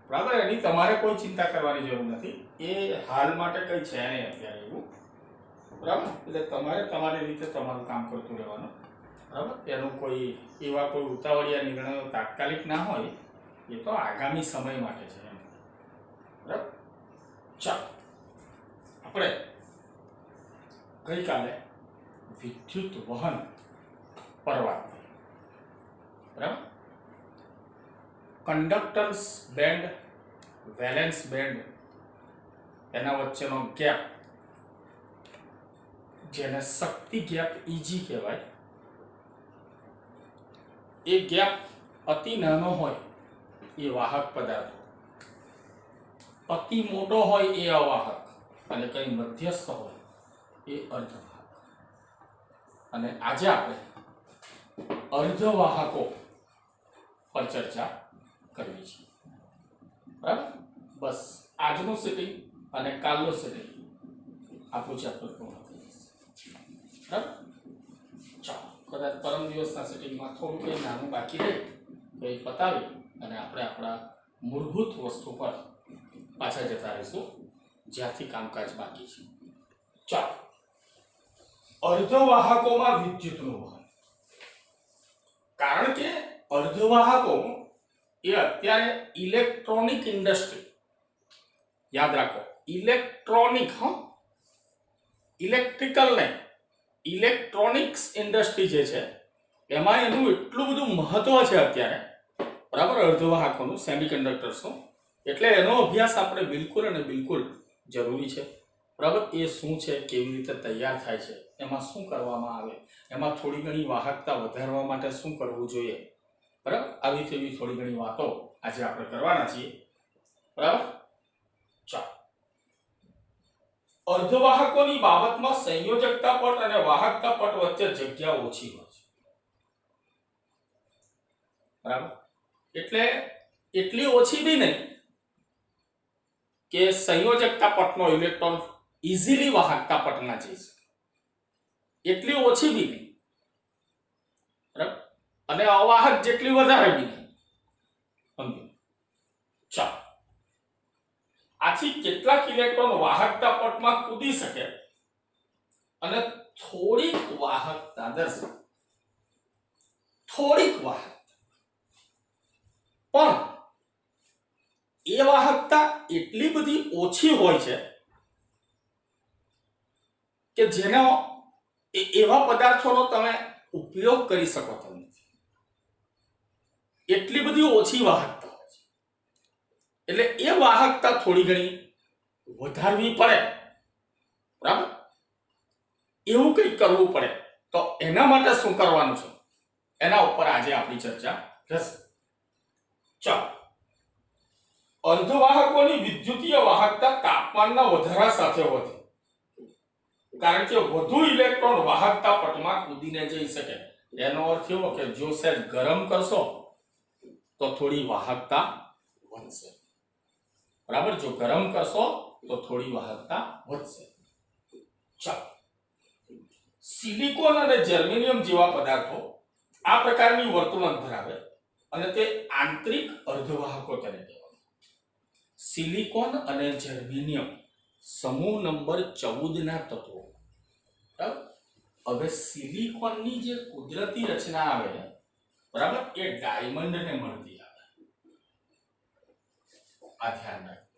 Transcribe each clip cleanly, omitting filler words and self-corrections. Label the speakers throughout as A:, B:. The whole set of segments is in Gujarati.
A: બરાબર, એની તમારે કોઈ ચિંતા કરવાની જરૂર નથી. એ હાલ માટે કંઈ છે નહીં અત્યારે એવું. બરાબર, એટલે તમારે તમારી રીતે તમારું કામ કરતું રહેવાનું. બરાબર, એનું કોઈ એવા કોઈ ઉતાવળિયા નિર્ણયો તાત્કાલિક ના હોય, એ તો આગામી સમય માટે છે એમ. બરાબર, ચાલો આપણે ગઈકાલે વિદ્યુત વહન પર વાત કરી. બરાબર, કંડક્ટર્સ બેન્ડ, વેલેન્સ બેન્ડ, એના વચ્ચેનો ગેપ, જેને શક્તિ ગેપ ઈજી કહેવાય, એ ગેપ અતિ નાનો હોય એ વાહક પદાર્થો, અતિ મોટો હોય એ અવાહક, અને કંઈ મધ્યસ્થ હોય એ અર્ધવાહક. અને આજે આપણે અર્ધવાહકો પર ચર્ચા કરવી છે. બરાબર, બસ આજનું સેટિંગ અને કાલનું સેટિંગ આપણું ચેપ્ટર પૂર્ણ થઈ જશે. બરાબર, ચાલો કદાચ પરમ દિવસના સેટિંગમાં થોડું કંઈ નાનું બાકી રહે તો એ પતાવી અને આપણે આપણા મૂળભૂત વસ્તુ પર પાછા જતા રહીશું જ્યાંથી કામકાજ બાકી છે. ચાલો, અર્ધવાહકોમાં વિદ્યુતનું વહન. કારણ કે અર્ધવાહકો એ અત્યારે ઇલેક્ટ્રોનિક ઇન્ડસ્ટ્રી, યાદ રાખો ઇલેક્ટ્રોનિક, ઇલેક્ટ્રિકલ નહીં, ઇલેક્ટ્રોનિક્સ ઇન્ડસ્ટ્રી જે છે એમાં એનું એટલું બધું મહત્વ છે અત્યારે. બરાબર, અર્ધવાહકોનું, સેમિકન્ડક્ટર્સનું. એટલે એનો અભ્યાસ આપણે બિલકુલ અને બિલકુલ જરૂરી છે. બરાબર, એ શું છે, કેવી રીતે તૈયાર થાય છે, એમાં શું કરવામાં આવે, એમાં થોડી ઘણી વાહકતા વધારવા માટે શું કરવું જોઈએ. બરાબર, આવી તેવી થોડી ઘણી વાતો આજે આપણે કરવાના છીએ. બરાબર, ચાલો, અર્ધવાહકોની બાબતમાં સંયોજકતા પટ અને વાહકતા પટ વચ્ચે જગ્યા ઓછી હોય છે. બરાબર, એટલે એટલી ઓછી બી નહીં કે સંયોજકતા પટનો ઇલેક્ટ્રોન ઇઝીલી વાહકતા પટમાં જઈ શકે, એટલી ઓછી બી નહીં. બરાબર, અને અવાહક જેટલી વધારે બી નહીં. ચાલો, આથી કેટલાક ઇલેક્ટ્રોન વાહકતા પટમાં કૂદી શકે અને થોડીક વાહકતા દર્શાવે, થોડીક વાહકતા, પણ એ વાહકતા એટલી બધી ઓછી હોય છે કે જેનો એવા પદાર્થોનો તમે ઉપયોગ કરી શકો તેમ નથી. એટલી બધી ઓછી વાહકતા હોય છે. એટલે એ વાહકતા થોડી ઘણી વધારવી પડે. બરાબર, એવું કંઈક કરવું પડે. તો એના માટે શું કરવાનું છે એના ઉપર આજે આપણી ચર્ચા રહેશે. ચાલો, અર્ધવાહકોની વિદ્યુતીય વાહકતા તાપમાનના વધારા સાથે વધે, કારણ કે વધુ ઇલેક્ટ્રોન વાહકતા પટમાં કૂદીને જઈ શકે. એનો અર્થ એવો કે જો સહેજ ગરમ કરશો તો થોડી વાહકતા વધશે. બરાબર, જો ગરમ કરશો તો થોડી વાહકતા વધશે. ચાલો, સિલિકોન અને જર્મેનિયમ જેવા પદાર્થો આ પ્રકારની વર્તણૂક ધરાવે અને તે આંતરિક અર્ધવાહકો તરીકે ઓળખાય. સિલિકોન અને જર્મેનિયમ સમૂહ નંબર 14 ના તત્વો. બરાબર, હવે સિલિકોનની જે કુદરતી રચના આવે, બરાબર, એ ડાયમંડને મળતી આવે. આ ધ્યાન રાખો.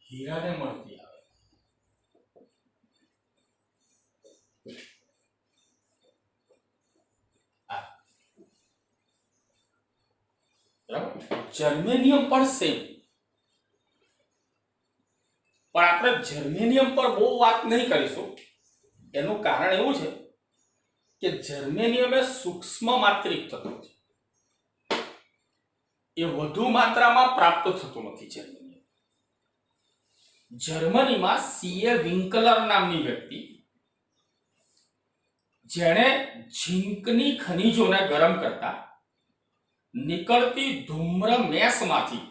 A: હીરાને મળતી આવે. જર્મેનિયમ પણ સેમ. પણ આપણે જર્મેનિયમ પર બહુ વાત નહીં કરીશું. એનું કારણ એવું છે કે જર્મેનિયમ એ સૂક્ષ્મ માત્રિક તત્વ છે. એ વધુ માત્રામાં પ્રાપ્ત થતું નથી. જર્મનીમાં સીએ વિન્કલર નામની વ્યક્તિ, જેણે ઝીંકની ખનિજોને ગરમ કરતા નીકળતી ધૂમ્ર મેસમાંથી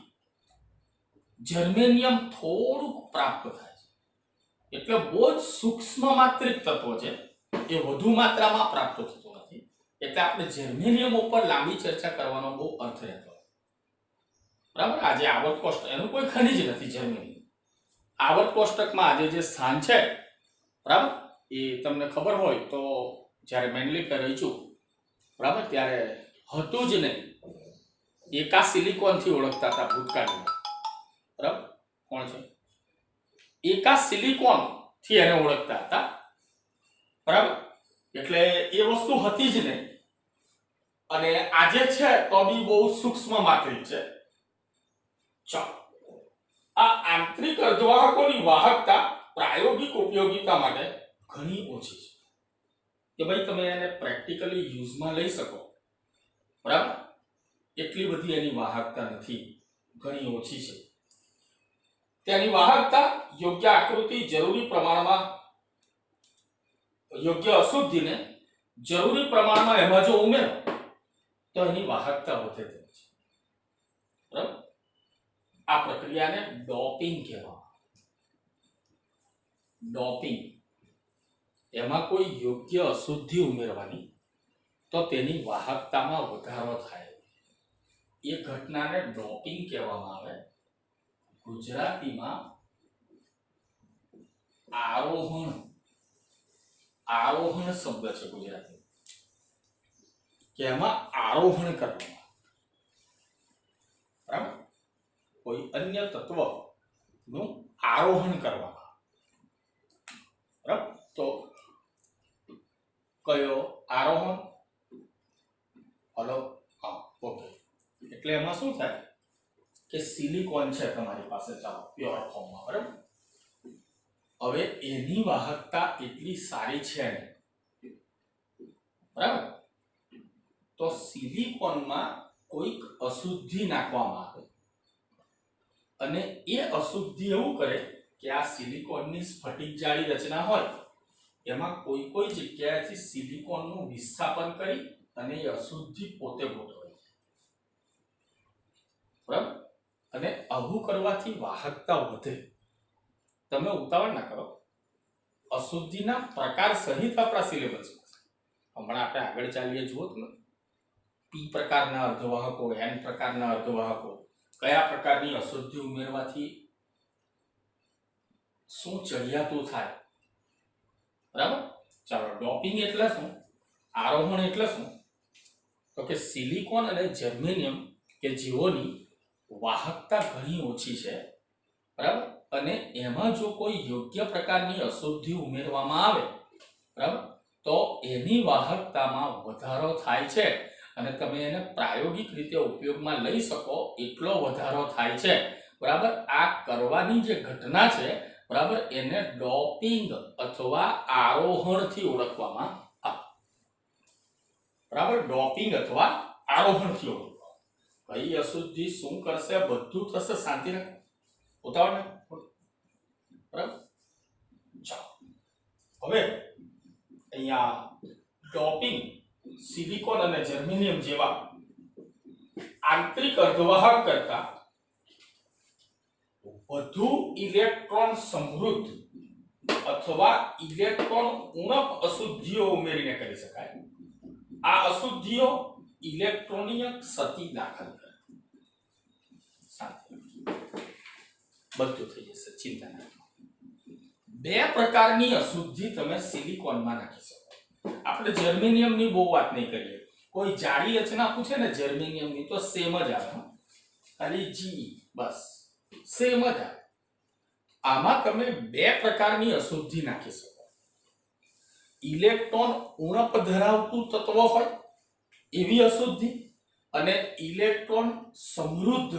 A: જર્મેનિયમ થોડુંક પ્રાપ્ત થાય છે. એટલે બહુ જ સૂક્ષ્મ માત્રિક તત્વ છે, એ વધુ માત્રામાં પ્રાપ્ત થતું નથી. એટલે આપણે જર્મેનિયમ ઉપર લાંબી ચર્ચા કરવાનો બહુ અર્થ રહેતો, બરાબર. આજે આવર્ત કોષ્ટક એનું કોઈ ખનિજ નથી જર્મેનિયમ. આવર્ત કોષ્ટકમાં આજે જે સ્થાન છે, બરાબર, એ તમને ખબર હોય તો જ્યારે મેન્ડલિકે રચ્યું, બરાબર, ત્યારે હતું જ નહીં. એકા સિલિકોનથી ઓળખતા હતા ભૂતકાળમાં, બરાબર. કોણ છે? એકા સિલિકોનથી એને ઓળખતા હતા, બરાબર. એટલે એ વસ્તુ હતી જ નહીં. અને આજે છે તો બી બહુ સૂક્ષ્મ માત્રિક છે. ચાલો, આ આંતરિક અર્ધવાહકોની વાહકતા પ્રાયોગિક ઉપયોગિતા માટે ઘણી ઓછી છે કે ભાઈ તમે એને પ્રેક્ટિકલી યુઝમાં લઈ શકો, બરાબર. એટલી બધી એની વાહકતા નથી, ઘણી ઓછી છે. તેની વાહકતા યોગ્ય આકૃતિ, જરૂરી પ્રમાણમાં યોગ્ય અશુદ્ધિને જરૂરી પ્રમાણમાં એમાં જો ઉમેરો તો એની વાહકતા વધે છે, બરાબર. આ પ્રક્રિયાને ડોપિંગ કહેવામાં આવે. ડોપિંગ, એમાં કોઈ યોગ્ય અશુદ્ધિ ઉમેરવાની તો તેની વાહકતામાં વધારો થાય, એ ઘટનાને ડોપિંગ કહેવામાં આવે. ગુજરાતીમાં આરોહણ શબ્દ છે ગુજરાતી, કે એમાં આરોહણ કરવામાં, બરાબર, કોઈ અન્ય તત્વનું આરોહણ કરવામાં, બરાબર. તો કયો આરોહણ? હલો, હા, ઓકે. એટલે એમાં શું થાય કે સિલિકોન છે તમારી પાસે, ચાલો પ્યોર ફોર્મમાં, બરાબર. હવે એની વાહકતા એટલી સારી છે ને, બરાબર. તો સિલિકોનમાં કોઈક અશુદ્ધિ નાખવામાં આવે અને એ અશુદ્ધિ એવું કરે કે આ સિલિકોનની સ્ફટિક જાળી રચના હોય એમાં કોઈ જગ્યાએથી સિલિકોનનું વિસ્થાપન કરી અને એ અશુદ્ધિ પોતે ગોઠવાય, બરાબર. અને આવું કરવાથી વાહકતા વધે. તમે ઉતાવળ ના કરો, અશુદ્ધિના પ્રકાર સહિત આપણા સિલેબસમાં હમણાં આપણે આગળ ચાલીએ, જુઓ તમે. પી પ્રકારના અર્ધવાહકો, એન પ્રકારના અર્ધવાહકો, કયા પ્રકારની અશુદ્ધિ ઉમેરવાથી શું ચડિયાતું થાય, બરાબર. ચાલો, ડોપિંગ એટલે શું, આરોહણ એટલે શું? તો કે સિલિકોન અને જર્મેનિયમ કે જેઓની વાહકતા ઘણી ઓછી છે, બરાબર, અને એમાં જો કોઈ યોગ્ય પ્રકારની અશુદ્ધિ ઉમેરવામાં આવે, બરાબર, તો એની વાહકતામાં વધારો થાય છે અને તમે એને પ્રાયોગિક રીતે ઉપયોગમાં લઈ શકો એટલો વધારો થાય છે, બરાબર. આ કરવાની જે ઘટના છે, બરાબર, એને ડોપિંગ અથવા આરોહણથી ઓળખવામાં આવે, બરાબર. ડોપિંગ અથવા આરોહણથી ઓળખવામાં. કઈ અશુદ્ધિ શું કરશે બધું થશે, શાંતિ રાખો, ઉતાવળ નહીં, બરાબર. ચાલો, હવે અહીંયા ડોપિંગ સિલિકોન અને જર્મેનિયમ જેવા આંતરિક અર્ધવાહક કરતા વધુ ઇલેક્ટ્રોન સમૃદ્ધ અથવા ઇલેક્ટ્રોન ઉણપ અશુદ્ધિઓ ઉમેરીને કરી શકાય. આ અશુદ્ધિઓ ઇલેક્ટ્રોનીય ક્ષતિ દાખલ કરે. બધું થઈ જશે, ચિંતા ના કરો. બે પ્રકારની અશુદ્ધિ તમે સિલિકોનમાં નાખી શકો. આપણે જર્મેનિયમની બહુ વાત નહીં કરીએ. કોઈ જાડી રચના પૂછે ને જર્મેનિયમની તો સેમ જ આવે, ખાલી જી, બસ સેમ જ આવે. આમાં તમે બે પ્રકારની અશુદ્ધિ નાખી શકો. ઇલેક્ટ્રોન ઉણપ ધરાવતું તત્વ હોય એવી અશુદ્ધિ અને ઇલેક્ટ્રોન સમૃદ્ધ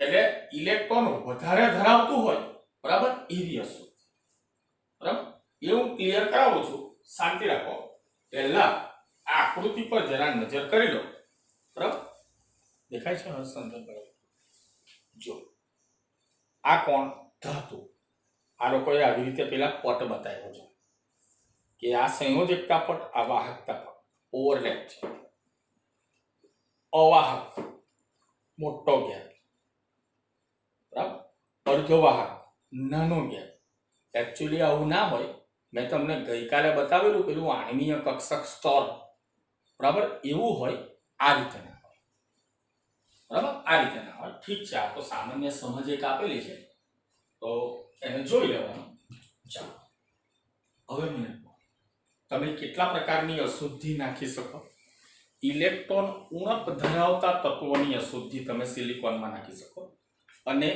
A: એટલે ઇલેક્ટ્રોન વધારે ધરાવતું હોય, બરાબર, એવી અશુદ્ધિ, બરાબર. એવું ક્લિયર કરાવું છું, શાંતિ રાખો. પહેલા આ આકૃતિ પર જરા નજર કરી લો, બરાબર. દેખાય છે સંદર્ભ, બરાબર. જો આ કોણ? ધાતુ. આ લોકોએ આવી રીતે પેલા પટ બતાવ્યો છે કે આ સંયોજકતા પટ, આ વાહકતા પટ, ઓવરલેપ છે. અવાહક મોટો ગેપ, બરાબર. અર્ધવાહક નાનો ગેપ. એકચ્યુઅલી આવું ના હોય. મેં તમને ગઈકાલે બતાવેલું પેલું આણ્વીય કક્ષક સ્તર, બરાબર, એવું હોય આ રીતે ના હોય, બરાબર, આ રીતે ના હોય. ઠીક છે, આ તો સામાન્ય સમજ એક આપેલી છે, તો એને જોઈ લેવાનું. ચાલો, હવે મને કહો, તમે કેટલા પ્રકારની અશુદ્ધિ નાખી શકો? ઇલેક્ટ્રોન ઉણપ ધરાવતા તત્વોની અશુદ્ધિ તમે સિલિકોનમાં નાખી શકો, અને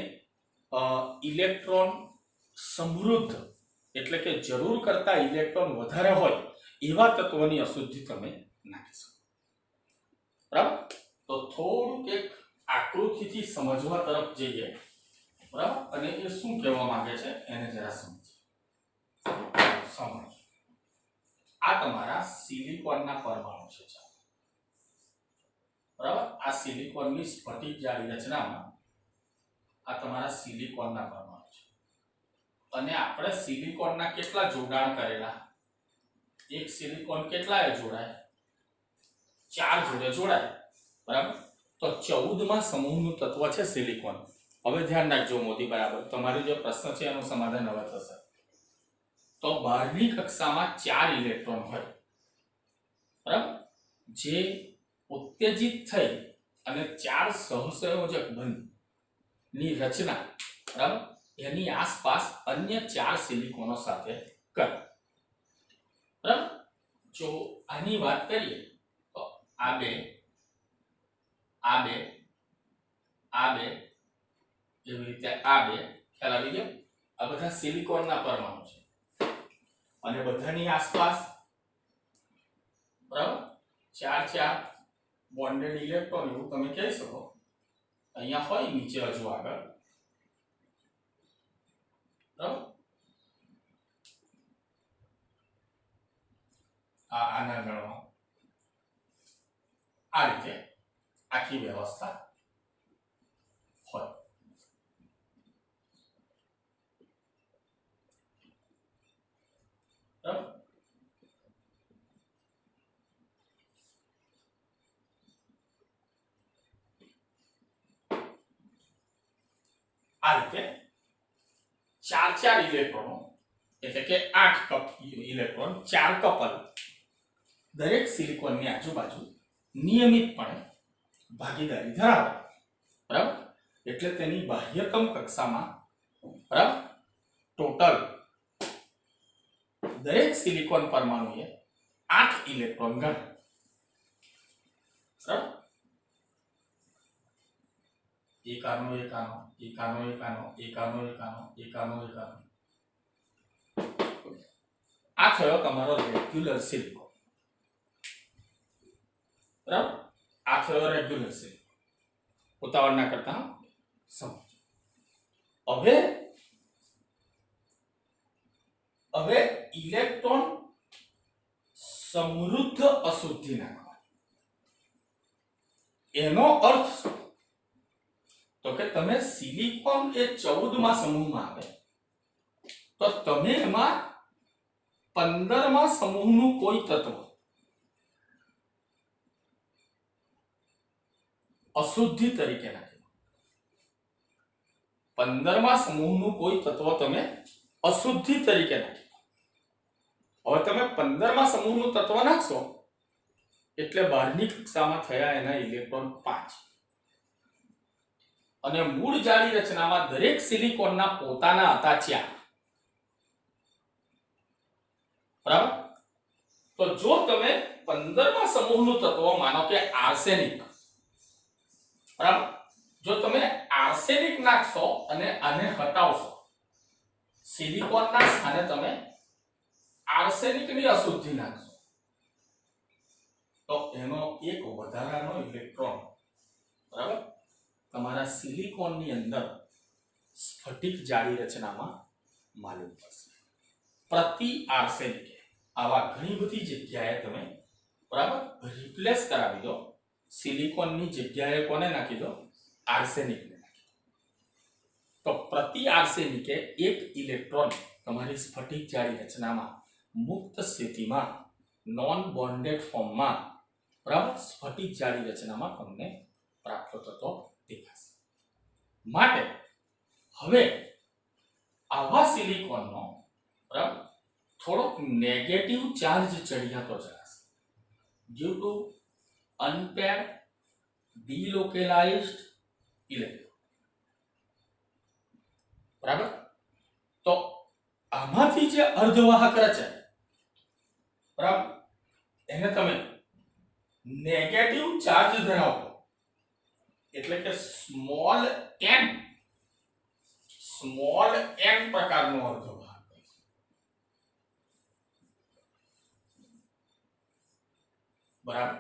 A: ઇલેક્ટ્રોન સમૃદ્ધ એટલે કે જરૂર કરતા ઇલેક્ટ્રોન વધારે હોય એવા તત્વોની અશુદ્ધિ તમે નાખી શકો. બરાબર, તો થોડુંક એક આકૃતિથી સમજવા તરફ જઈએ. બરાબર, અને એ શું કહેવા માંગે છે એને જરા સમજો. આ તમારા સિલિકોનના પરમાણુ છે. બરાબર, આ સિલિકોનની સ્ફટિક જાળી રચનામાં આ તમારા સિલિકોનના પરમાણુ છે, અને આપણે સિલિકોનના કેટલા જોડાણ કરેલા? એક સિલિકોન કેટલાએ જોડાય? 4 જોડે જોડાય. બરાબર, તો 14મા સમૂહનું તત્વ છે સિલિકોન. હવે ધ્યાન રાખજો મોદી, બરાબર, તમારો જે પ્રશ્ન છે એનું સમાધાન હવે થશે. તો બહારની કક્ષામાં 4 ઇલેક્ટ્રોન હોય, બરાબર, જે ઉત્તેજિત થઈ અને 4 સહસંયોજક બંધની રચના, બરાબર, એની આસપાસ અન્ય 4 સિલિકોનો સાથે કરે. બરાબર, જો આની વાત કરીએ તો આ બે, એવી રીતે આ બે, ખ્યાલ આવી ગયો? આ બધા સિલિકોનના પરમાણુ છે, અને બધાની આસપાસ, બરાબર, 4 બોન્ડેડ ઇલેક્ટ્રોન, એવું તમે કહી શકો. અહીંયા હોય નીચે હજુ આગળ, બરાબર, આના ગણવા આ રીતે આખી વ્યવસ્થા હોય. બરાબર, આ રીતે 4 ઇલેક્ટ્રોનો એટલે કે 8 ઇલેક્ટ્રોન, 4 કપલ દરેક સિલિકોનની આજુબાજુ નિયમિતપણે ભાગીદારી ધરાવે. બરાબર, એટલે તેની બાહ્યતમ કક્ષામાં, બરાબર, ટોટલ દરેક સિલિકોન પરમાણુએ 8 ઇલેક્ટ્રોન ગણે. બરાબર, એકાનો આ થયો તમારો રેગ્યુલર સિલિકોન. બરાબર, આ થયો રેગ્યુલર સિલિકોન. ઉતાવળ ના કરતા સમજો. હવે ઇલેક્ટ્રોન સમૃદ્ધ અશુદ્ધિ નાખવા. એનો અર્થ શું? તો કે તમે સિલિકોન એ 14મા સમૂહમાં આવે તો તમે એમાં 15મા સમૂહનું કોઈ તત્વ અશુદ્ધિ તરીકે નાખી. 15મા સમૂહનું કોઈ તત્વ તમે અશુદ્ધિ તરીકે નાખી. હવે તમે 15મા સમૂહનું તત્વ નાખશો એટલે બહારની કક્ષામાં થયા એના ઇલેક્ટ્રોન 5, અને મૂળ જાળી રચનામાં દરેક સિલિકોનના પોતાના હતા 4. બરાબર, તો જો તમે 15મા સમૂહનું તત્વ માનો કે આર્સેનિક, બરાબર, જો તમે આર્સેનિક નાખશો અને આને હટાવશો, સિલિકોનના સ્થાને તમે આર્સેનિકની અશુદ્ધિ નાખશો, તો એનો એક વધારાનો ઇલેક્ટ્રોન, બરાબર, તમારા સિલિકોનની અંદર સ્ફટિક જાળી રચનામાં માલુમ પડશે. પ્રતિ આર્સેનિકે આવા ઘણી બધી જગ્યાએ તમે, બરાબર, રિપ્લેસ કરાવી દો. સિલિકોનની જગ્યાએ કોને નાખી દો? આર્સેનિકને નાખી દો. તો પ્રતિ આર્સેનિકે એક ઇલેક્ટ્રોન તમારી સ્ફટિક જાળી રચનામાં મુક્ત સ્થિતિમાં નોન બોન્ડેડ ફોર્મમાં, બરાબર, સ્ફટિક જાળી રચનામાં તમને પ્રાપ્ત થતો દેખાશે. માટે હવે આવા સિલિકોનનો, બરાબર, થોડોક નેગેટિવ ચાર્જ ચડિયાતો જશે. due to unpaired delocalized electron. બરાબર. તો આમાંથી જે અર્ધવાહક રચાય, બરાબર, એને તમે નેગેટિવ ચાર્જ ધરાવતો એટલે કે સ્મોલ n પ્રકારનો અર્ધવાહક, બરાબર,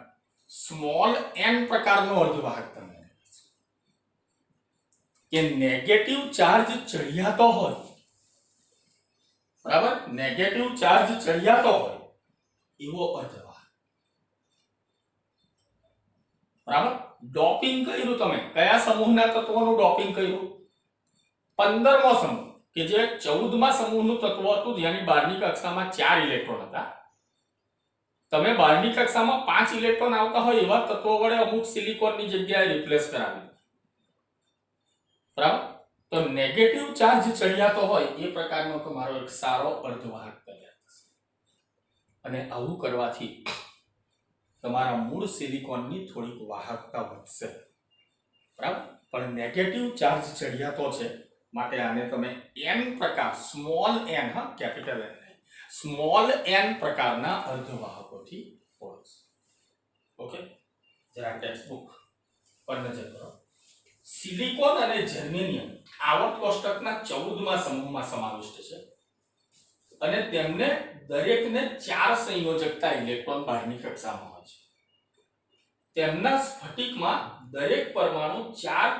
A: સ્મોલ n પ્રકારનો અર્ધવાહક તમે કે નેગેટિવ ચાર્જ ચડિયાતો હોય, બરાબર, નેગેટિવ ચાર્જ ચડિયાતો હોય એવો અર્ધવાહક, બરાબર. ડોપિંગ કર્યું તમે, કયા સમૂહના તત્વોનું ડોપિંગ કર્યું? 15મો સમૂહ કે જે 14મા સમૂહનું તત્વ હતું, જેની 12મી કક્ષામાં 4 ઇલેક્ટ્રોન હતા. તમે 12મી કક્ષામાં 5 ઇલેક્ટ્રોન આવતા હોય એવા તત્વો વડે અમુક સિલિકોનની જગ્યાએ રિપ્લેસ કરાવી, બરાબર. તો નેગેટિવ ચાર્જ ચડિયાતો હોય એ પ્રકારનો તમારો એક સારો અર્ધવાહક તૈયાર થશે. અને આવું કરવાથી તમારા મૂળ સિલિકોનની થોડીક વાહકતા વધશે, બરાબર. પણ નેગેટિવ ચાર્જ ચડિયાતો છે માટે આને તમે n પ્રકાર, સ્મોલ n, હા, કેપિટલ n, સ્મોલ n પ્રકારના અર્ધવાહકોથી ઓળખશો. ઓકે, જરા ટેક્સ્ટબુક પર નજર કરો. સિલિકોન અને જર્મેનિયમ આવર્ત કોષ્ટકના 14મા સમૂહમાં સમાવિષ્ટ છે અને તેમને દરેકને 4 સંયોજકતા ઇલેક્ટ્રોન 12મી કક્ષામાં હોય છે. તેમના સ્ફટિકમાં દરેક પરમાણુ 4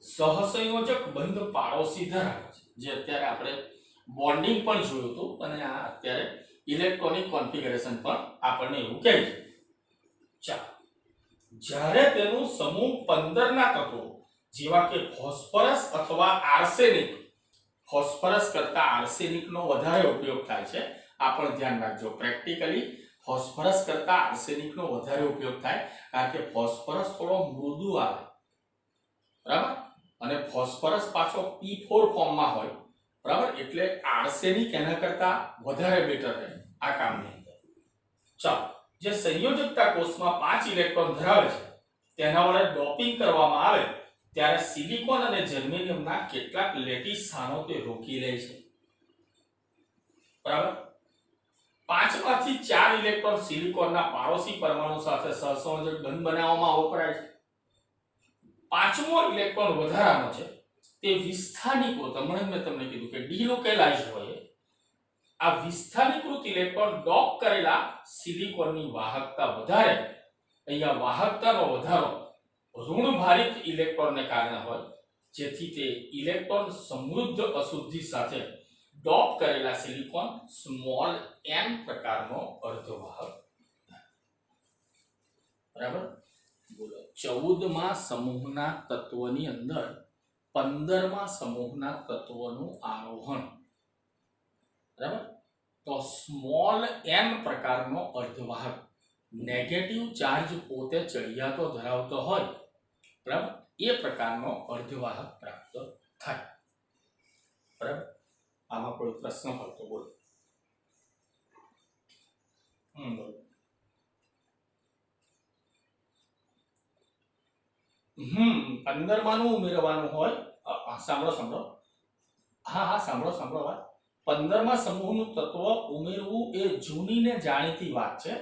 A: સહસંયોજક બંધ પાડોશી ધરાવે છે, જે અત્યારે આપણે બોન્ડિંગ પણ જોયું હતું અને આ અત્યારે ઇલેક્ટ્રોનિક કોન્ફિગરેશન પણ આપણને એવું કહે છે. ચાલો, જ્યારે તેનું સમૂહ 15ના તત્વો જેવા કે ફોસ્ફરસ અથવા આર્સેનિક, ફોસ્ફરસ કરતા આર્સેનિકનો વધારે ઉપયોગ થાય છે, આ પણ ધ્યાન રાખજો. પ્રેક્ટિકલી ફોસ્ફરસ કરતા આર્સેનિકનો વધારે ઉપયોગ થાય, કારણ કે ફોસ્ફરસ થોડો મૃદુ આવે, બરાબર, અને ફોસ્ફરસ પાછો P4 ફોર્મમાં હોય, બરાબર, એટલે આર્સેનિક એના કરતા વધારે બેટર રહે આ કામની અંદર. ચાલો, જે સંયોજકતા કોષમાં 5 ઇલેક્ટ્રોન ધરાવે છે તેના વડે ડોપિંગ કરવામાં આવે ત્યારે સિલિકોન અને જર્મેનિયમના કેટલાક લેટિસ સ્થાનો તે રોકી લે છે, બરાબર. 5માંથી 4 ઇલેક્ટ્રોન સિલિકોનના પાડોશી પરમાણુ સાથે સહસંયોજક બંધ બનાવવામાં વપરાય છે. 5મો ઇલેક્ટ્રોન વધારાનો છે તે વિસ્થાનીકૃત, હમણાં મેં તમને કીધું કે ડિલોકેલાઇઝ્ડ હોય, આ વિસ્થાનીકૃત ઇલેક્ટ્રોન ડોક કરેલા સિલિકોનની વાહકતા વધારે. અહીંયા વાહકતાનો વધારો ઋણભારિત ઇલેક્ટ્રોનને કારણે હોય, જેથી તે ઇલેક્ટ્રોન સમૃદ્ધ અશુદ્ધિ સાથે ડોપ કરેલા સિલિકોન સ્મોલ n પ્રકારનો અર્ધવાહક, બરાબર. બોલો, 14મા સમૂહના તત્વની અંદર 15મા સમૂહના તત્વનું આરોહણ, બરાબર. તો સ્મોલ n પ્રકારનો અર્ધવાહક નેગેટિવ ચાર્જ પોતે ચડિયાતો ધરાવતો હોય, બરાબર, એ પ્રકારનો અર્ધવાહક પ્રાપ્ત થાય, બરાબર. આમાં કોઈ પ્રશ્ન હોય તો બોલો. બોલો. 15માનું ઉમેરવાનું હોય, સાંભળો. હા, સાંભળો વાત. 15મા સમૂહનું તત્વ ઉમેરવું એ જૂની ને જાણીતી વાત છે.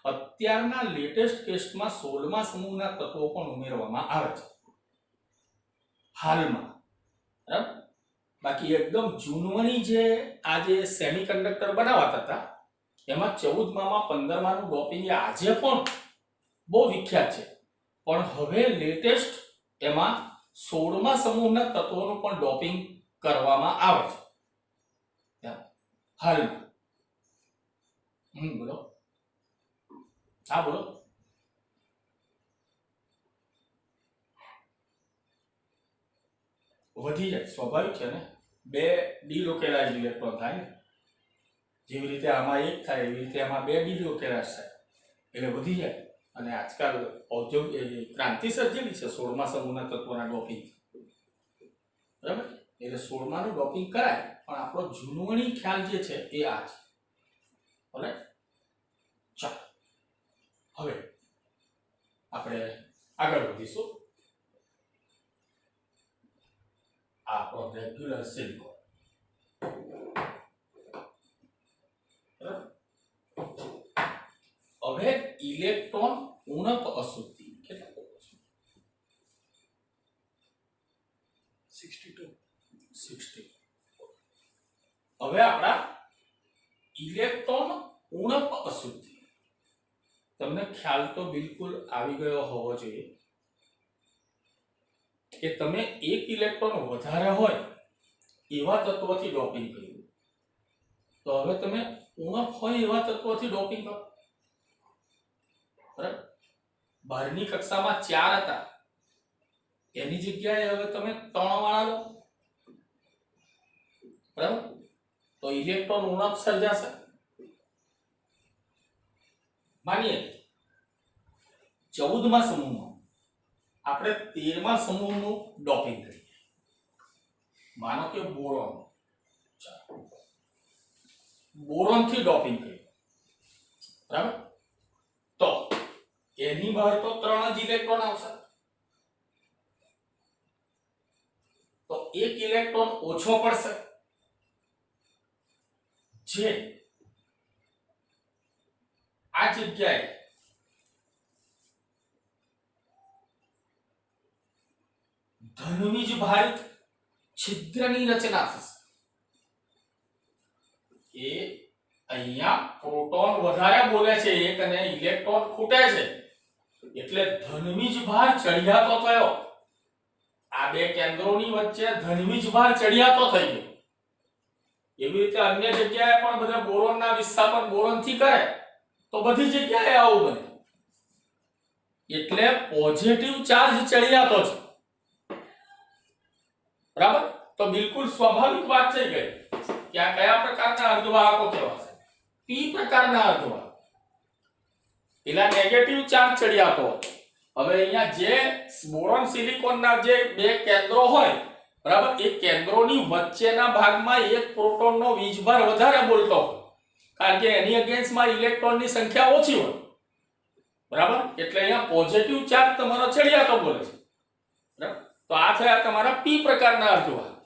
A: અત્યારના લેટેસ્ટ કેસમાં 16મા સમૂહના તત્વો પણ ઉમેરવામાં આવે છે હાલમાં, બરાબર. બાકી એકદમ જૂનવણી જે આ જે સેમિકન્ડક્ટર બનાવતા હતા એમાં 14મામાં 15માનું ડોપિંગ આજે પણ બહુ વિખ્યાત છે, પણ હવે લેટેસ્ટ એમાં 16મા સમૂહના તત્વોનું પણ ડોપિંગ કરવામાં આવે છે હાલમાં. બોલો. હા, બોલો. વધી જાય, સ્વાભાવિક છે ને. 2 ડિલોકેલાઇઝ ઇલેક્ટ્રોન થાય ને, જેવી રીતે આમાં 1 થાય એવી રીતે આમાં 2 ડિલોકેલાઇઝ થાય એટલે વધી જાય. અને આજકાલ ઔદ્યોગિક ક્રાંતિ સર્જેલી છે 16મા સમૂહના તત્વોના ડોપિંગ, બરાબર. એટલે 16માનું ડોપિંગ કરાય, પણ આપણો જૂનવણી ખ્યાલ જે છે એ આ છે, બરાબર. ચાલો, હવે આપણે આગળ વધીશું. આપણો રેગ્યુલર સિલિકોન. હવે ઇલેક્ટ્રોન ઉણપ અશુદ્ધિ કેટલા કહો છો? 62. હવે આપણા ઇલેક્ટ્રોન ઉણપ અશુદ્ધિ તમને ખ્યાલ તો બિલકુલ આવી ગયો હોવો જોઈએ કે તમે એક ઇલેક્ટ્રોન વધારે હોય એવા તત્વોથી ડોપિંગ કર્યું, તો હવે તમે ઉણપ હોય એવા તત્વોથી ડોપિંગ કરો. બરાબર, બહારની કક્ષામાં 4 હતા એની જગ્યાએ હવે તમે 3 વાળા લો. બરાબર, તો ઇલેક્ટ્રોન ઉણપ સર્જાશે. માનીએ 14મા સમૂહમાં આપણે 13મા સમૂહનું ડોપિંગ કરીએ. માનો કે બોરોન, બોરોન થી ડોપિંગ કરીએ. બરાબર, તો એની બહાર તો 3 જ ઇલેક્ટ્રોન આવશે, તો એક ઇલેક્ટ્રોન ઓછો પડશે, જે આ જગ્યાએ ધનવીજ ભારિત છિદ્રની રચના થશે. એ અહીંયા પ્રોટોન વધારે બોલે છે એક અને ઇલેક્ટ્રોન ખૂટે છે, એટલે ધનવીજ ભાર ચડિયાતો થયો. આ બે કેન્દ્રોની વચ્ચે ધનવીજ ભાર ચડિયાતો થઈ ગયો. એવી રીતે અન્ય જગ્યાએ પણ બધા બોરોનના વિસ્થાપન બોરોનથી કરે તો બધી જગ્યાએ આવું બને, એટલે પોઝિટિવ ચાર્જ ચડિયાતો છે. બરાબર, તો બિલકુલ સ્વાભાવિક વાત થઈ ગઈ કે આ કયા પ્રકારના અર્ધવાહકો કહેવાશે? પી પ્રકારના અર્ધવાહક. પેલા નેગેટિવ ચાર્જ ચડિયાતો હતો, હવે અહીંયા જે બોરોન સિલિકોનના જે બે કેન્દ્રો હોય, બરાબર, એ કેન્દ્રોની વચ્ચેના ભાગમાં એક પ્રોટોનનો વીજભાર વધારે બોલતો હોય, કારણ કે એની અગેન્સ્ટમાં ઇલેક્ટ્રોનની સંખ્યા ઓછી હોય. બરાબર, એટલે અહીંયા પોઝિટિવ ચાર્જ તમારો ચડિયાતો બોલે છે. બરાબર, તો આ થયા તમારા પી પ્રકારના અર્ધવાહક.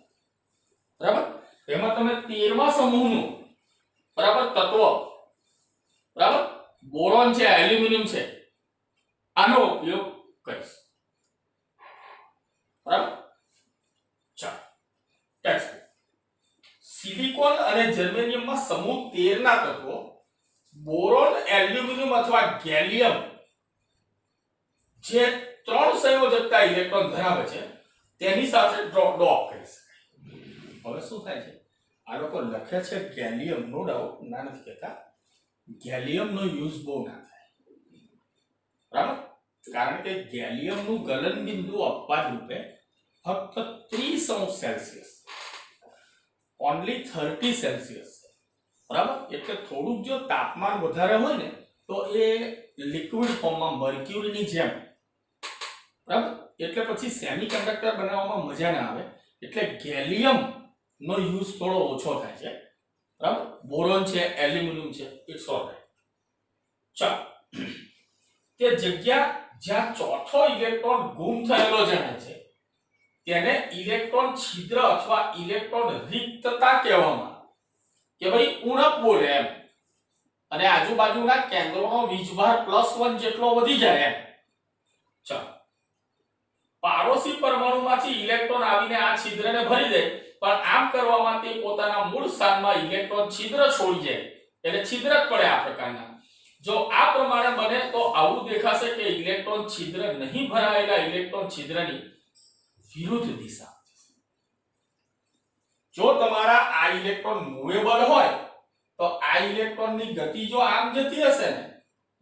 A: બરાબર, એમાં તમે 13મા સમૂહનું, બરાબર, તત્વ, બરાબર, બોરોન છે, એલ્યુમિનિયમ છે, આનો ઉપયોગ કરીશ. બરાબર, ચાલો ટેક્સ્ટ. સિલિકોન અને જર્મેનિયમમાં સમૂહ 13 ના તત્વો બોરોન, એલ્યુમિનિયમ અથવા ગેલિયમ જે 3 સંયોજકતા ઇલેક્ટ્રોન ધરાવે છે તેની સાથે ડોપ કરી શકાય. હવે શું થાય છે, આ લોકો લખે છે ગેલિયમ, નો ડાઉટ, ના નથી કહેતા, ગેલિયમનો યુઝ બહુ ના થાય. બરાબર, કારણ કે ગેલિયમનું ગલન બિંદુ અપવાદ રૂપે ફક્ત 30°C, ઓન્લી 30°C. બરાબર, એટલે થોડુંક જો તાપમાન વધારે હોય ને તો એ લિક્વિડ ફોર્મમાં મર્ક્યુરીની જેમ, બરાબર, એટલે પછી સેમિકન્ડક્ટર બનાવવામાં મજા ના આવે, એટલે ગેલિયમ નો યુઝ થોડો ઓછો થાય છે. બરાબર, બોરોન છે, એલ્યુમિનિયમ છે, ઇટ્સ ઓલરાઈટ. ચાલો, તે જગ્યા જ્યાં ચોથો ઇલેક્ટ્રોન ગુમ થયેલો જણાય છે તેને ઇલેક્ટ્રોન છિદ્ર અથવા ઇલેક્ટ્રોન રિક્તતા કહેવામાં, કે ભાઈ ઉણપ બોલે એમ, અને આજુબાજુના કેન્દ્રોનો વીજભાર +1 જેટલો વધી જાય એમ. ચાલો, પાડોશી પરમાણુમાંથી ઇલેક્ટ્રોન આવીને આ છિદ્રને ભરી દે, પણ આમ કરવામાં તે પોતાના મૂળ સ્થાનમાં ઇલેક્ટ્રોન છિદ્ર છોડી જાય, એટલે છિદ્ર જ પડે આ પ્રકારના. જો આ પ્રમાણે બને તો આવું દેખાશે કે ઇલેક્ટ્રોન છિદ્ર નહીં ભરાયેલા ઇલેક્ટ્રોન છિદ્રની વિરુદ્ધ દિશા. જો તમારા આ ઇલેક્ટ્રોન મૂવેબલ હોય તો આ ઇલેક્ટ્રોનની ગતિ જો આમ જતી હશે ને,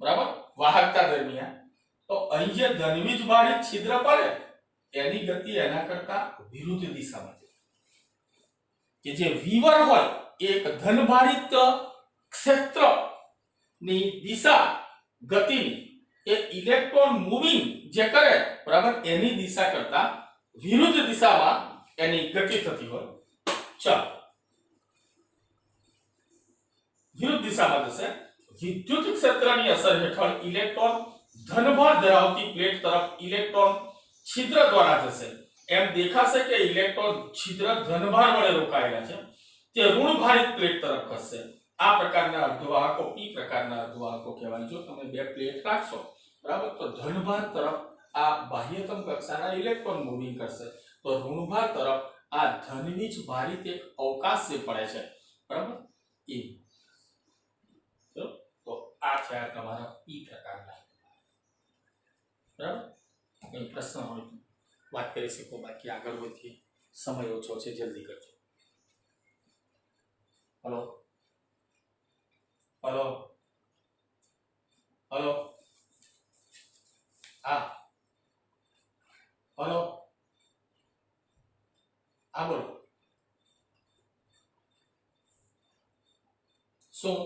A: બરાબર, વાહકતા દરમિયાન, તો અહીં જે ધનવીજ ભારિત છિદ્ર પડે એની ગતિ એના કરતા વિરુદ્ધ દિશામાં છે. કે જે વિવર હોય એક ધનભારિત ક્ષેત્રની દિશા ગતિની એ ઇલેક્ટ્રોન મૂવિંગ જે કરે, બરાબર, એની દિશા કરતા વિરુદ્ધ દિશામાં એની ગતિ થતી હોય. ચાલો, વિરુદ્ધ દિશામાં જશે. વિદ્યુત ક્ષેત્રની અસર હેઠળ ઇલેક્ટ્રોન ધનભાર ધરાવતી પ્લેટ તરફ ઇલેક્ટ્રોન છિદ્ર દ્વારા જશે. એમ દેખાશે કે ઇલેક્ટ્રોન છિદ્ર ધનભાર વડે રોકાયેલા છે, તે ઋણભારિત પ્લેટ તરફ ખસશે. આ પ્રકારના અર્ધવાહકો પી પ્રકારના અર્ધવાહકો કહેવાય. જો તમે બે પ્લેટ રાખશો, બરાબર, તો ધનભાર તરફ આ બાહ્યતમ કક્ષાના ઇલેક્ટ્રોન મૂવિંગ કરશે, તો ઋણભાર તરફ આ ધનની જ ભારિત એક અવકાશ જે પડે છે, બરાબર, એ. તો આ છે તમારા પી પ્રકારના, બરાબર. કોઈ પ્રશ્ન હોય તો વાત કરી શકો, બાકી આગળ વધીએ, સમય ઓછો છે, જલ્દી કરજો. હલો હલો હલો, હા હલો, હા બોલો. શું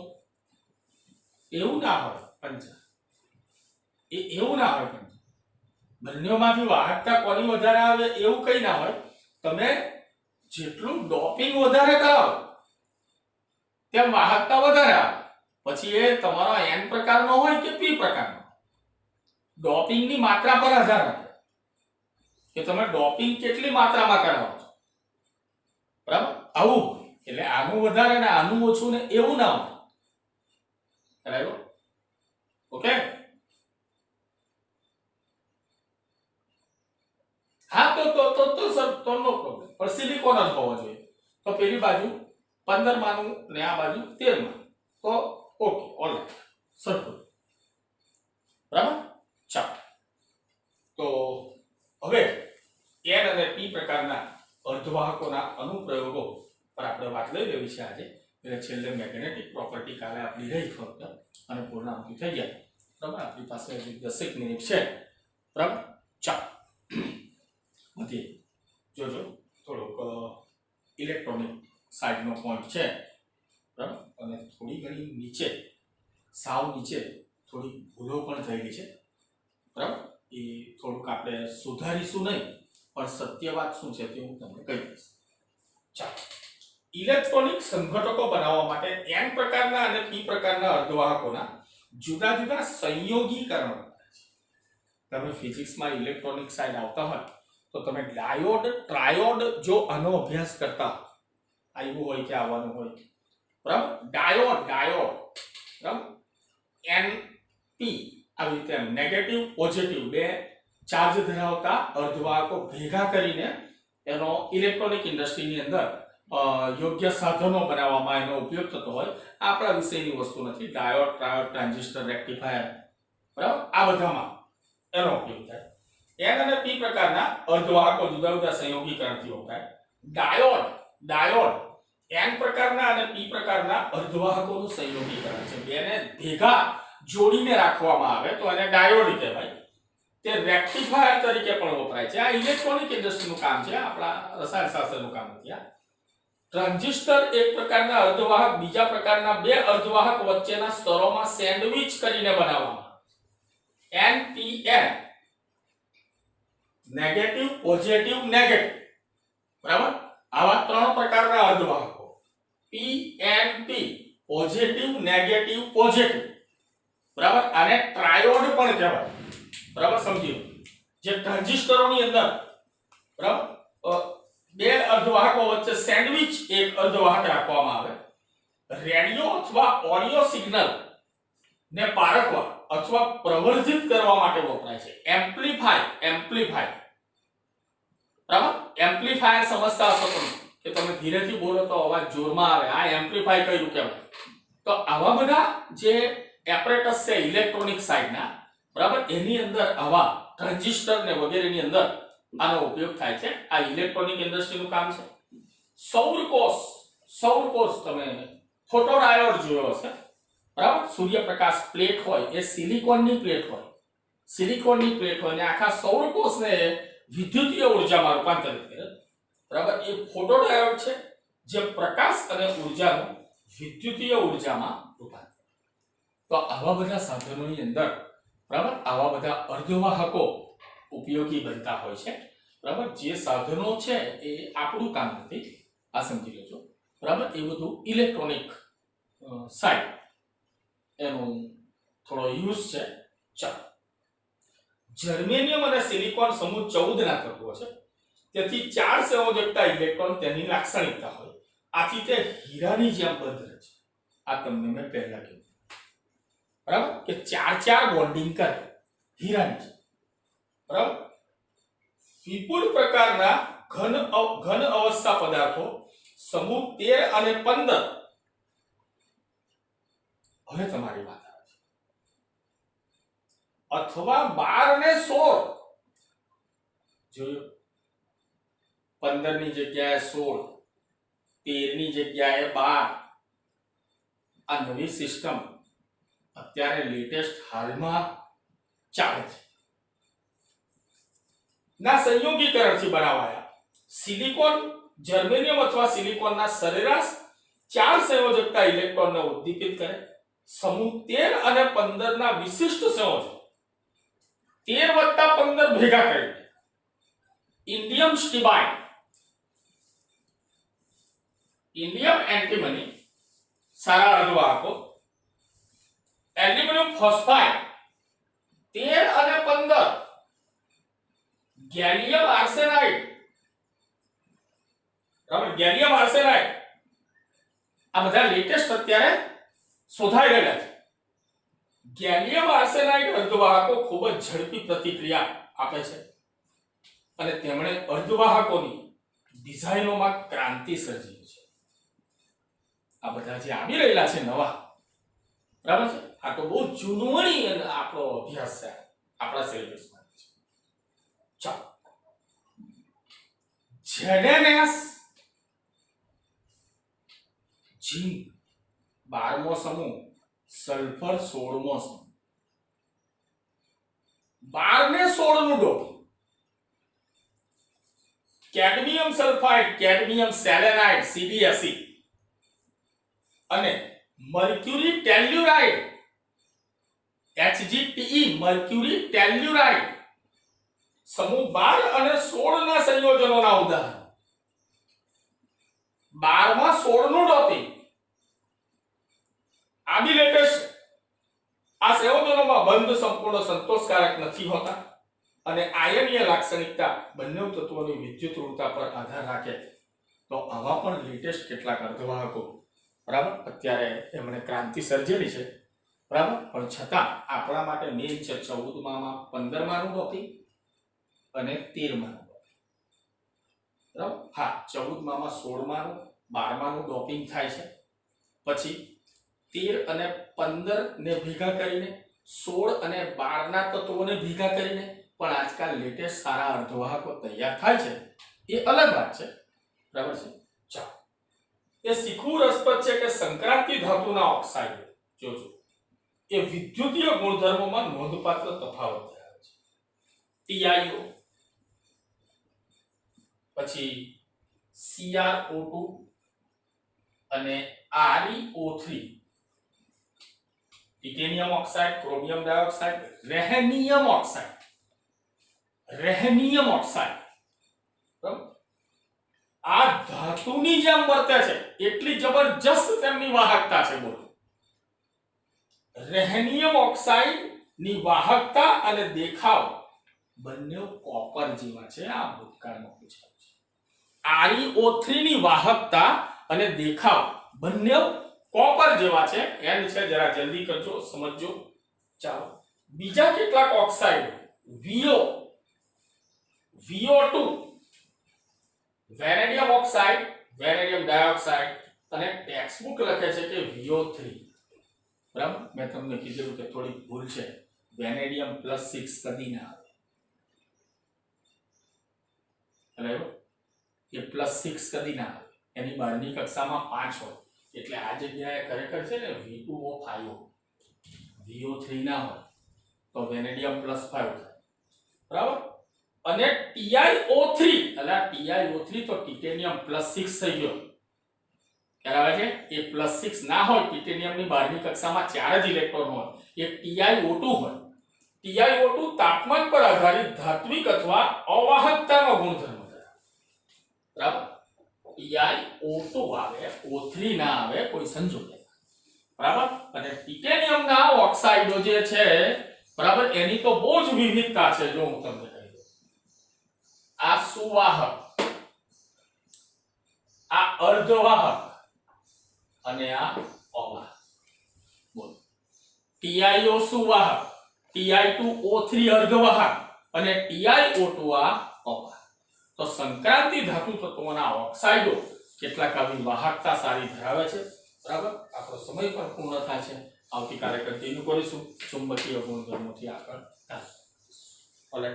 A: એવું ના હોય પંચા? એવું ના હોય પંચા. બંનેમાંથી વાહકતા કોની વધારે આવે એવું કઈ ના હોય. તમે જેટલું ડોપિંગ વધારે કરાવો તેમ વાહકતા વધારે આવે. પછી એ તમારો એન પ્રકારનો હોય કે પી પ્રકારનો, ડોપિંગની માત્રા પર આધાર રાખે કે તમે ડોપિંગ કેટલી માત્રામાં કરાવો છો, બરાબર. આવું એટલે આનું વધારે ને આનું ઓછું ને એવું ના હોય. બરાબર, ઓકે. હા, તો સર તો નો પ્રોબ્લેમ, પણ સિલિકોન જ હોવો જોઈએ. તો પેલી બાજુ 15 માનું ને આ બાજુ 13 માં, તો ઓકે, ઓલરાઈટ, સરખું, બરાબર. ચાલો, તો હવે એન અને પી પ્રકારના અર્ધવાહકોના અનુપ્રયોગો પર આપણે વાત લઈ લેવી છે આજે. એટલે છેલ્લે મેગ્નેટિક પ્રોપર્ટી કાલે આપણી રહી ફક્ત, અને પૂર્ણાંકી થઈ ગયા, બરાબર. આપણી પાસે હજી 10 મિનિટ છે, બરાબર. ચાલો વધીએ. જોજો થોડોક ઇલેક્ટ્રોનિક સાઈડનો પોઈન્ટ છે, બરાબર, અને થોડી ઘણી નીચે, સાવ નીચે થોડી ભૂલો પણ થયેલી છે, બરાબર. એ થોડુંક આપણે સુધારીશું નહીં, પણ સત્ય વાત શું છે તે હું તમને કહી દઈશ. ચાલો, ઇલેક્ટ્રોનિક સંઘટકો બનાવવા માટે એન પ્રકારના અને પી પ્રકારના અર્ધવાહકોના જુદા જુદા સંયોગીકરણો થાય છે. તમે ફિઝિક્સમાં ઇલેક્ટ્રોનિક સાઈડ આવતા હોય તો તમે ડાયોડ, ટ્રાયોડ જો આનો અભ્યાસ કરતા આવ્યું હોય કે આવવાનું હોય, બરાબર. ડાયોડ, બરાબર, એન પી, આવી રીતે નેગેટિવ પોઝિટિવ બે ચાર્જ ધરાવતા અર્ધવાહકો ભેગા કરીને એનો ઇલેક્ટ્રોનિક ઇન્ડસ્ટ્રીની અંદર યોગ્ય સાધનો બનાવવામાં એનો ઉપયોગ થતો હોય. આપણા વિષયની વસ્તુ નથી. ડાયોડ, ટ્રાયોડ, ટ્રાન્ઝિસ્ટર, રેક્ટિફાયર, બરાબર, આ બધામાં એનો ઉપયોગ થાય. એન અને પી પ્રકારના અર્ધવાહકો જુદા જુદા સંયોગીકરણથી વપરાય. ડાયોડ એન પ્રકારના અને પી પ્રકારના અર્ધવાહકોનું સંયોગીકરણ છે. બેને ભેગા જોડીને રાખવામાં આવે તો એને ડાયોડ કહેવાય. તે રેક્ટિફાયર તરીકે પણ વપરાય છે. આ ઇલેક્ટ્રોનિક ઇન્ડસ્ટ્રીનું કામ છે, આપણા રસાયણશાસ્ત્રનું કામ નથી. આ ટ્રાન્ઝિસ્ટર એક પ્રકારના અર્ધવાહક બીજા પ્રકારના બે અર્ધવાહક વચ્ચેના સ્તરોમાં સેન્ડવિચ કરીને બનાવવામાં આવે. NPN, નેગેટિવ, પોઝિટિવ, નેગેટિવ, બરાબર. આવા ત્રણ પ્રકારના અર્ધવાહકો, PNP, પોઝિટિવ, નેગેટિવ, પોઝિટિવ, બરાબર. આને ટ્રાયોડ પણ કહેવાય, બરાબર. સમજી લો, જે ટ્રાન્ઝિસ્ટરોની અંદર, બરાબર, બે અર્ધવાહકો વચ્ચે સેન્ડવિચ એક અર્ધવાહક રાખવામાં આવે. રેડિયો અથવા ઓડિયો સિગ્નલ ને પારખવા અથવા પ્રવર્ધિત કરવા માટે વપરાય છે. એમ્પ્લીફાય, બરાબર. એમ્પ્લીફાયર સમજતા હશો તમે કે તમે ધીરેથી બોલો તો અવાજ જોરમાં આવે, આ એમ્પ્લીફાય કયું કહેવાય. તો આવા બધા જે એપરેટસ છે ઇલેક્ટ્રોનિક સાઈડના, બરાબર, એની અંદર આવા ટ્રાન્ઝિસ્ટર ને વગેરેની અંદર આનો ઉપયોગ થાય છે. આ ઇલેક્ટ્રોનિક ઇન્ડસ્ટ્રીનું કામ છે. સૌરકોષ તમે ફોટોડાયોડ જોયો હશે, બરાબર. સૂર્યપ્રકાશ પ્લેટ હોય એ સિલિકોનની પ્લેટ હોય, અને આખા સૌરકોષને વિદ્યુતીય ઉર્જામાં રૂપાંતરિત કરે, બરાબર. એ ફોટોડાયોડ છે જે પ્રકાશ અને ઉર્જાનું વિદ્યુતીય ઉર્જામાં રૂપાંતર. તો આવા બધા સાધનોની અંદર, બરાબર, આવા બધા અર્ધવાહકો ઉપયોગી બનતા હોય છે, બરાબર. જે સાધનો છે એ આપણું કામ નથી, આ સમજી લેજો, બરાબર. એ બધું ઇલેક્ટ્રોનિક સાઈડ એનો થોડો યુઝ છે. ચાલો જર્મેનિયમ અને સિલિકોન સમૂહ 14 ના તત્વો છે, તેથી 4 સંયોજકતા ઇલેક્ટ્રોન તેની લાક્ષણિકતા હોય, આથી તે હીરાની જેમ બંધ રહે છે. આ તમને મેં પહેલા કીધું, બરાબર, કે 4 બોન્ડિંગ કરે હીરાની જેમ, બરાબર. વિપુલ પ્રકારના ઘન અવસ્થા પદાર્થો સમૂહ 13 અને 15. હવે તમારી વાત આવે છે. અથવા 12 અને 16. જોયું, 15 ની જગ્યાએ 16, 13 ની જગ્યાએ 12. આ નવી સિસ્ટમ અત્યારે લેટેસ્ટ હાલમાં ચાલે છે. ના સંયોગીકરણથી બનાવાયા સિલિકોન, જર્મેનિયમ અથવા સિલિકોનના સરેરાશ 4 સંયોજકતા ઇલેક્ટ્રોનને ઉદ્દીપિત કરે. સમૂહ 13 અને 15 ના વિશિષ્ટ સંયોજક 13 + 15 ભેગા કરીને ઇન્ડિયમ સ્ટીબાઇન, ઇન્ડિયમ એન્ટીમની સારા અર્ધવાહકો, એલ્યુમિનિયમ ફોસ્ફાઇડ 13 અને 15, ગેલિયમ આર્સેનાઇડ, બરાબર, ગેલિયમ આર્સેનાઇડ, આ બધા લેટેસ્ટ અત્યારે શોધાઈ રહ્યા છે. ગેલિયમ આર્સેનાઇડ અર્ધવાહકો ખૂબ જ ઝડપી પ્રતિક્રિયા આપે છે અને તેમણે અર્ધવાહકોની ડિઝાઇનોમાં ક્રાંતિ સર્જી છે. આ બધા જે આવી રહેલા છે નવા, બરાબર છે, આ તો બહુ જૂનવણી અને આપણો અભ્યાસ છે, આપણા સિલેબસમાં છે. ચાલો, ZnS ઝીંક 12મો સમૂહ, સલ્ફર 16મો સમૂહ. 12 ને 16 નું doping. Cadmium sulphide, cadmium selenide CdSe અને mercury telluride HgTe, mercury telluride સમૂહ 12 અને 16 ના સંયોજનોના ઉદાહરણ. 12 માં 16 નું ડોપિંગ. આ બી લેટેસ્ટ. આ સંયોજનોમાં બંધ સંપૂર્ણ સંતોષકારક નથી હોતા અને આયનીય લાક્ષણિકતા બંને તત્વોની વિદ્યુત ઋણતા પર આધાર રાખે. તો આવા પણ લેટેસ્ટ કેટલાક અર્ધવાહકો, બરાબર, અત્યારે એમણે ક્રાંતિ સર્જેલી છે, બરાબર, પણ છતાં આપણા માટે મેઇન છે 14 માં 15 માનું ડોપિંગ અને 13 માનું ડોપિંગ, બરાબર. હા, 14 માં 16 માનું, 12 માનું ડોપિંગ થાય છે, પછી 13 અને 15 ને ભેગા કરીને 16 અને 12 ના તત્વોને ભેગા કરીને પણ આજકાલ લેટેસ્ટ સારા અર્ધવાહકો તૈયાર થાય છે, એ અલગ વાત છે, બરાબર છે. ચાલો, એ શીખવું રસપ્રદ છે કે સંક્રાંતિ ધાતુના ઓક્સાઇડ જોજો એ વિદ્યુતીય ગુણધર્મોમાં નોંધપાત્ર તફાવત ધરાવે છે. TiO, પછી CrO2 અને ReO3, titanium oxide, chromium dioxide, rhenium oxide, બરાબર, આ ધાતુની જેમ વર્તે છે, એટલી જબરજસ્ત તેમની વાહકતા છે. બોલો, રેહેનિયમ ઓક્સાઇડ ની વાહકતા અને દેખાવ બંને કોપર જેવા છે. આ ભૂતકાળમાં પૂછાયું છે. ReO3 ની વાહકતા અને દેખાવ બંને કોપર જેવા છે. એન છે, જરા જલ્દી કરજો, સમજજો. ચાલો, બીજા કેટલાક oxide VO2, vanadium oxide, vanadium dioxide અને ટેક્સ્ટબુક લખે છે કે VO3, બરાબર. મેં તમને કીધું કે થોડી ભૂલ છે, વેનેડિયમ +6 કદી ના આવે, બરાબર, એ +6 કદી ના આવે, એની બહારની કક્ષામાં 5 હોય, એટલે આ જગ્યાએ ખરેખર છે ને V2O5 VO3 ના હોય તો વેનેડિયમ +5 થાય, બરાબર. અને TiO3, એટલે TiO3 તો ટિટેનિયમ +6 થઈ ગયો, બરાબર છે. એ +6 ના હોય, ટિટેનિયમની બહારની કક્ષામાં 4 જ ઇલેક્ટ્રોન હોય, એક TiO2 હોય. TiO2 તાપમાન પર આધારિત ધાત્વિક અથવા અવાહકતાનો ગુણધર્મ ધરાવે, બરાબર. TiO2 આવે, O3 ના આવે કોઈ સંજોગે, બરાબર. અને ટિટેનિયમના ઓક્સાઇડો જે છે, બરાબર, એની તો બહુ જ વિવિધતા છે. જો હું તમને કહી દઉં, આ સુવાહક, આ અર્ધવાહક અને આ અવાહક. બોલો, TiO સુવાહક, Ti2O3 અર્ધવાહક અને TiO2 આ અવાહક. તો સંક્રાંતિ ધાતુ તત્વોના ઓક્સાઇડો કેટલાક આવી વાહકતા સારી ધરાવે છે. બરાબર, આપણો સમય પણ પૂર્ણ થાય છે. આવતીકાલે કન્ટિન્યુ કરીશું ચુંબકીય ગુણધર્મોથી આગળ. ભલે.